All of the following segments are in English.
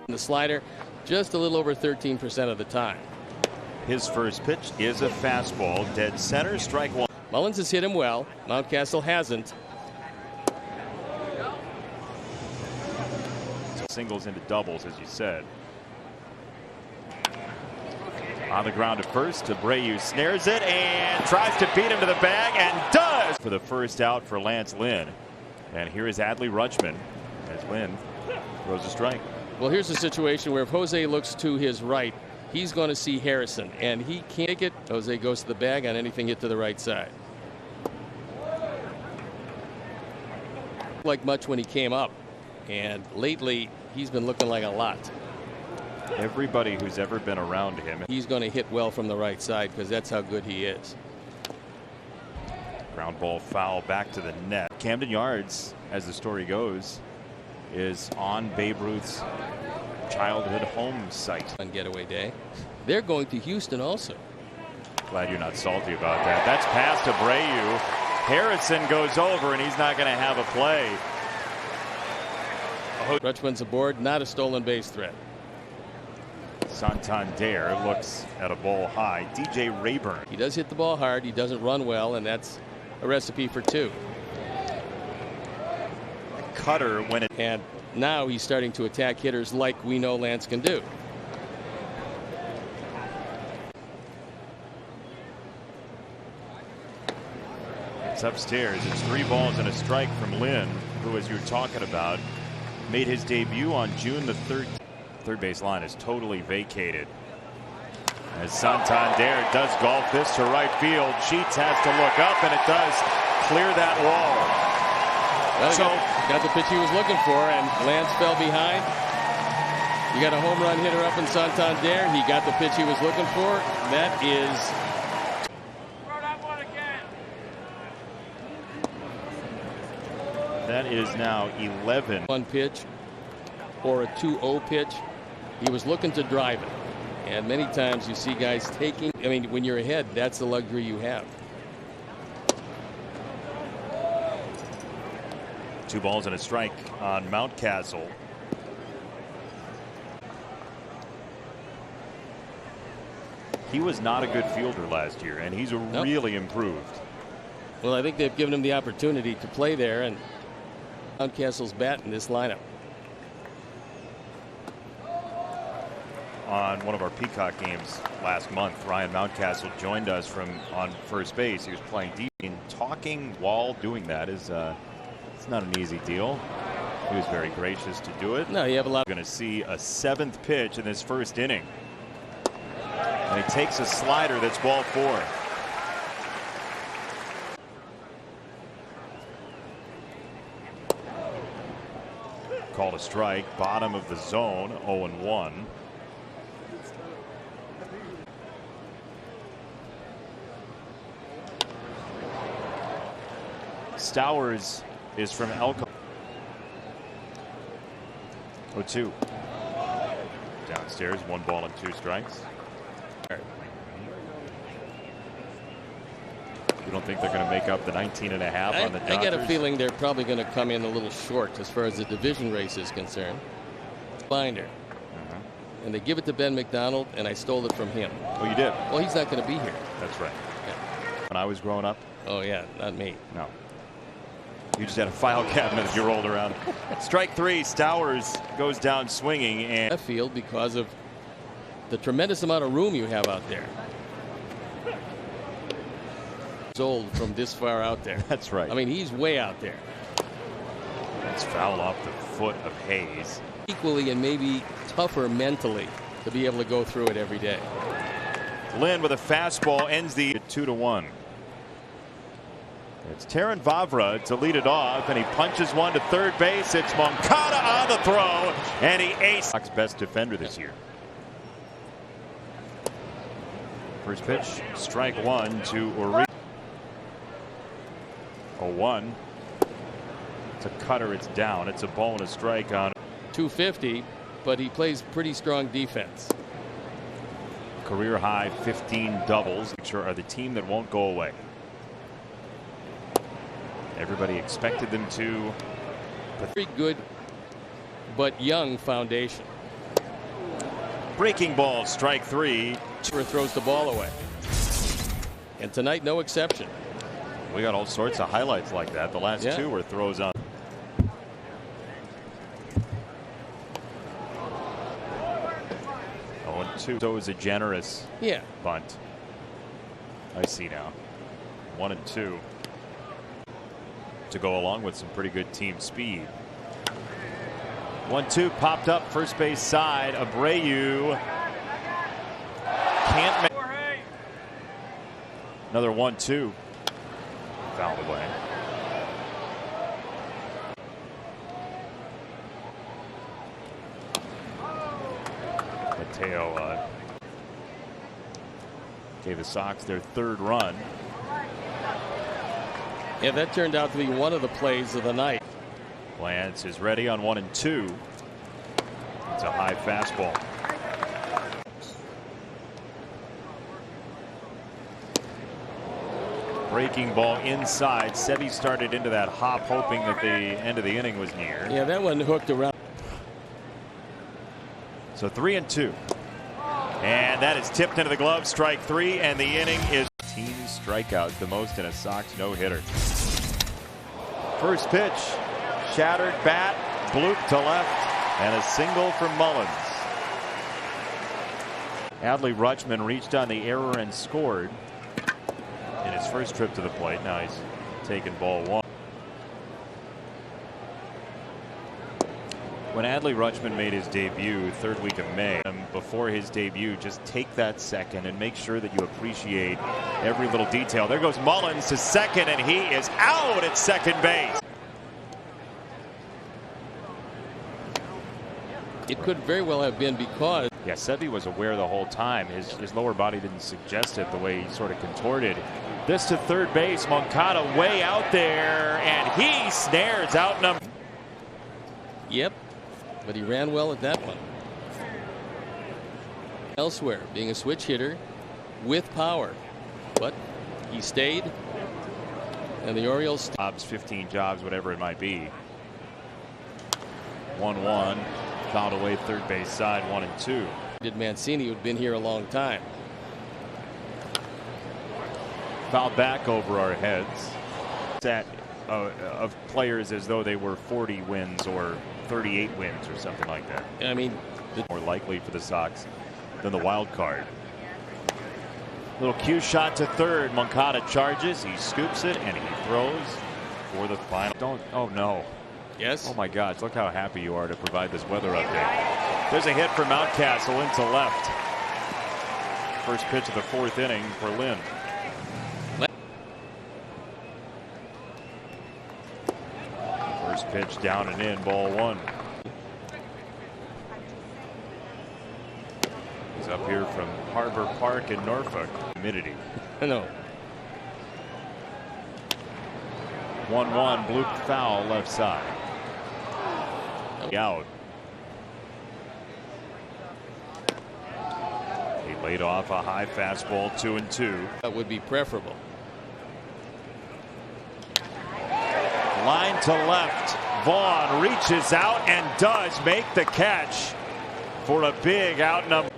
The slider just a little over 13% of the time. His first pitch is a fastball, dead center, strike one. Mullins has hit him well. Mountcastle hasn't. Singles into doubles, as you said. On the ground at first, Abreu snares it and tries to beat him to the bag and does for the first out for Lynn. And here is Adley Rutschman as Lynn throws a strike. Well, here's a situation where if Jose looks to his right, he's going to see Harrison, and he can't take it. Jose goes to the bag on anything hit to the right side. Like much when he came up, and lately he's been looking like a lot. Everybody who's ever been around him, he's going to hit well from the right side because that's how good he is. Ground ball foul back to the net. Camden Yards, as the story goes, is on Babe Ruth's childhood home site. On getaway day. They're going to Houston also. Glad you're not salty about that. That's past Abreu. Harrison goes over and he's not going to have a play. Rutschman's aboard, not a stolen base threat. Santander looks at a ball high. DJ Rayburn. He does hit the ball hard. He doesn't run well, and that's a recipe for two. Cutter when it. And now he's starting to attack hitters like we know Lance can do. It's upstairs. It's 3 balls and a strike from Lynn, who, as you're talking about, made his debut on June the 3rd. Third base line is totally vacated as Santander does golf this to right field. Sheets has to look up, and it does clear that wall. Well, so got the pitch he was looking for, and Lance fell behind. You got a home run hitter up in Santander. He got the pitch he was looking for. That is. That is now 11. One pitch or a 2-0 pitch. He was looking to drive it. And many times you see guys taking. I mean, when you're ahead, that's the luxury you have. 2 balls and a strike on Mountcastle. He was not a good fielder last year, and he's really improved. Well, I think they've given him the opportunity to play there, and Mountcastle's bat in this lineup. On one of our Peacock games last month, Ryan Mountcastle joined us from on first base. He was playing deep, and talking while doing that is it's not an easy deal. He was very gracious to do it. No, you have a lot. Going to see a 7th pitch in this first inning, and he takes a slider that's ball 4. Called a strike, bottom of the zone, 0-1. Stowers is from Elko. 0-2. Downstairs, 1 ball and 2 strikes. You don't think they're going to make up the 19.5 on the Dodgers? I get a feeling they're probably going to come in a little short as far as the division race is concerned. Binder. And they give it to Ben McDonald, and I stole it from him. Oh, you did? Well, he's not going to be here. That's right. Yeah. When I was growing up? Oh, yeah, not me. No. You just had a file cabinet as you rolled around. Strike 3, Stowers goes down swinging. And left field because of the tremendous amount of room you have out there. Old from this far out there. That's right. I mean, he's way out there. That's foul off the foot of Hayes. Equally and maybe tougher mentally to be able to go through it every day. Lynn with a fastball ends the 2-1. It's Taran Vavra to lead it off, and he punches one to third base. It's Moncada on the throw, and he aces. Best defender this year. First pitch, strike 1 to Uri. 0-1. It's a cutter. It's down. It's a ball and a strike on 250, but he plays pretty strong defense. Career high 15 doubles. Are the team that won't go away. Everybody expected them to. Very good but young foundation. Breaking ball, strike 3. Throws the ball away. And tonight, no exception. We got all sorts of highlights like that. The last two were throws on. Oh, and 2. So it was a generous bunt. I see now. 1 and 2 to go along with some pretty good team speed. 1-2 popped up first base side. Abreu can't make. Another 1-2 fouled away. Mateo gave the Sox their 3rd run. Yeah, that turned out to be one of the plays of the night. Lance is ready on 1 and 2. It's a high fastball. Breaking ball inside. Sevy started into that hop, hoping that the end of the inning was near. Yeah, that one hooked around. So 3 and 2. And that is tipped into the glove. Strike 3, and the inning is 18 strikeouts, the most in a Sox no-hitter. First pitch, shattered bat, bloop to left, and a single from Mullins. Adley Rutschman reached on the error and scored in his first trip to the plate. Now he's taken ball 1. When Adley Rutschman made his debut 3rd week of May, before his debut, just take that second and make sure that you appreciate every little detail. There goes Mullins to second, and he is out at second base. It could very well have been because. Yeah, Sevy was aware the whole time. His lower body didn't suggest it the way he sort of contorted. This to third base. Moncada way out there, and he snares out number. Yep, but he ran well at that one. Elsewhere, being a switch hitter with power, but he stayed, and the Orioles. 15 jobs, whatever it might be. 1-1. Fouled away third base side, 1 and 2. Did Mancini, who'd been here a long time. Fouled back over our heads. That of players as though they were 40 wins or 38 wins or something like that. I mean, more likely for the Sox than the wild card. Little cue shot to third. Moncada charges. He scoops it and he throws for the final. Oh no. Yes. Oh my gosh, look how happy you are to provide this weather update. There's a hit from Mountcastle into left. First pitch of the 4th inning for Lynn. First pitch down and in, ball 1. He's up here from Harbor Park in Norfolk. Humidity. No. 1-1, bloop foul left side. Out. He laid off a high fastball, 2-2. That would be preferable. Line to left. Vaughn reaches out and does make the catch for a big out number.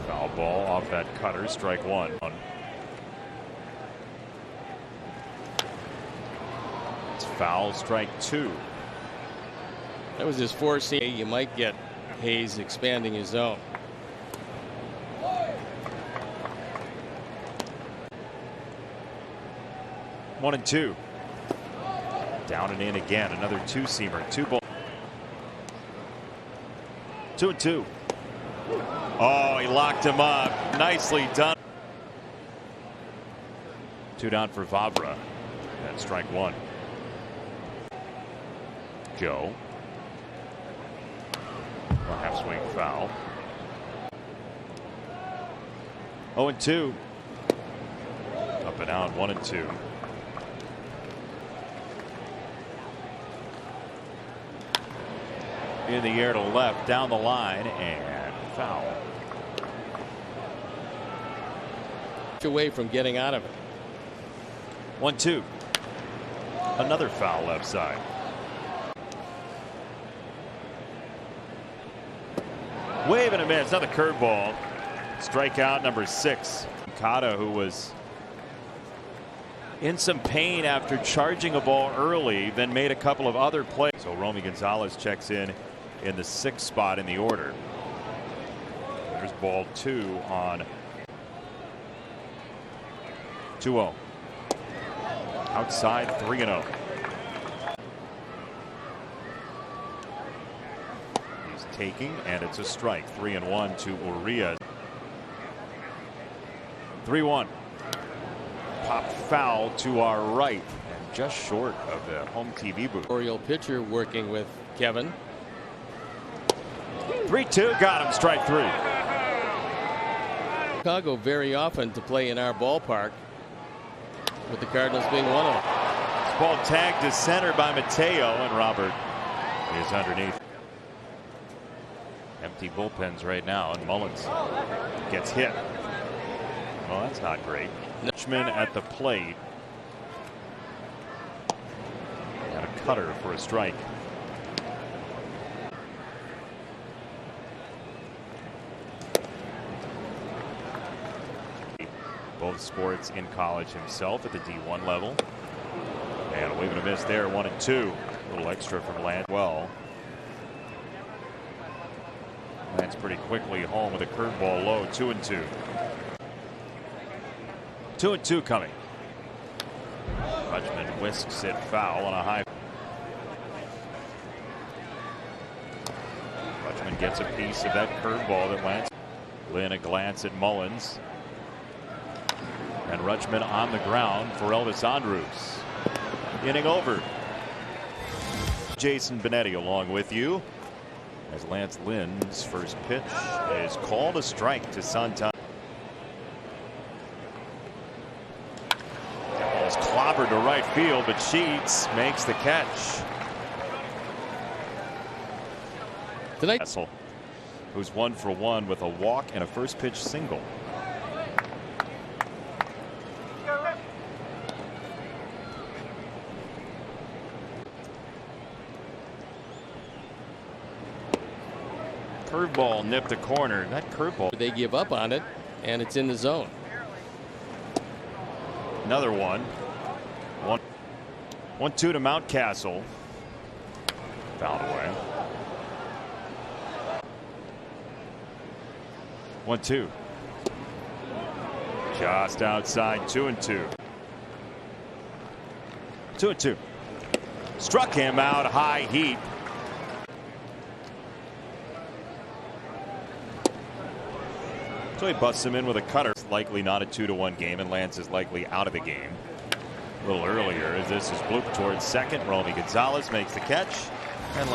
Foul ball off that cutter, strike 1. Foul, strike 2. That was his 4-seam. You might get Hayes expanding his zone. One and 2. Down and in again. Another 2-seamer. 2 ball. 2-2. Oh, he locked him up. Nicely done. 2 down for Vavra. That's strike 1. Joe. A half swing foul. 0-2. Up and out, 1 and 2. In the air to left, down the line, and foul. Away from getting out of it. 1-2. Another foul left side. Wave and a miss. Another curveball. Strikeout number 6. Kata, who was in some pain after charging a ball early, then made a couple of other plays. So Romy Gonzalez checks in the 6th spot in the order. There's ball 2 on 2-0. Outside 3-0. He's taking, and it's a strike. 3-1 to Urias. 3-1. Pop foul to our right, and just short of the home TV booth. Oriole pitcher working with Kevin. 3-2, got him. Strike 3. Chicago very often to play in our ballpark, with the Cardinals being one of them. This ball tagged to center by Mateo, and Robert is underneath. Empty bullpens right now, and Mullins gets hit. Well, that's not great. Nutchman at the plate. Got a cutter for a strike. Both sports in college himself at the D1 level. And a wave and a miss there, 1-2. A little extra from Lance. Well, Lance pretty quickly home with a curveball low, 2-2. 2-2 coming. Rutschman whisks it foul on a high. Rutschman gets a piece of that curveball that Lance. Lynn a glance at Mullins. And Rutschman on the ground for Elvis Andrus. Inning over. Jason Benetti along with you as Lance Lynn's first pitch is called a strike to Santan. Ball's clobbered to right field, but Sheets makes the catch. Tonight, who's 1 for 1 with a walk and a first pitch single. Curveball nipped a corner. That curveball. they give up on it, and it's in the zone. Another one. 1-2 to Mountcastle. Fouled away. 1-2. Just outside. 2-2. 2-2. Struck him out high heat. So he busts him in with a cutter. It's likely not a 2-1 game, and Lance is likely out of the game. A little earlier as this is blooped towards second. Romy Gonzalez makes the catch. And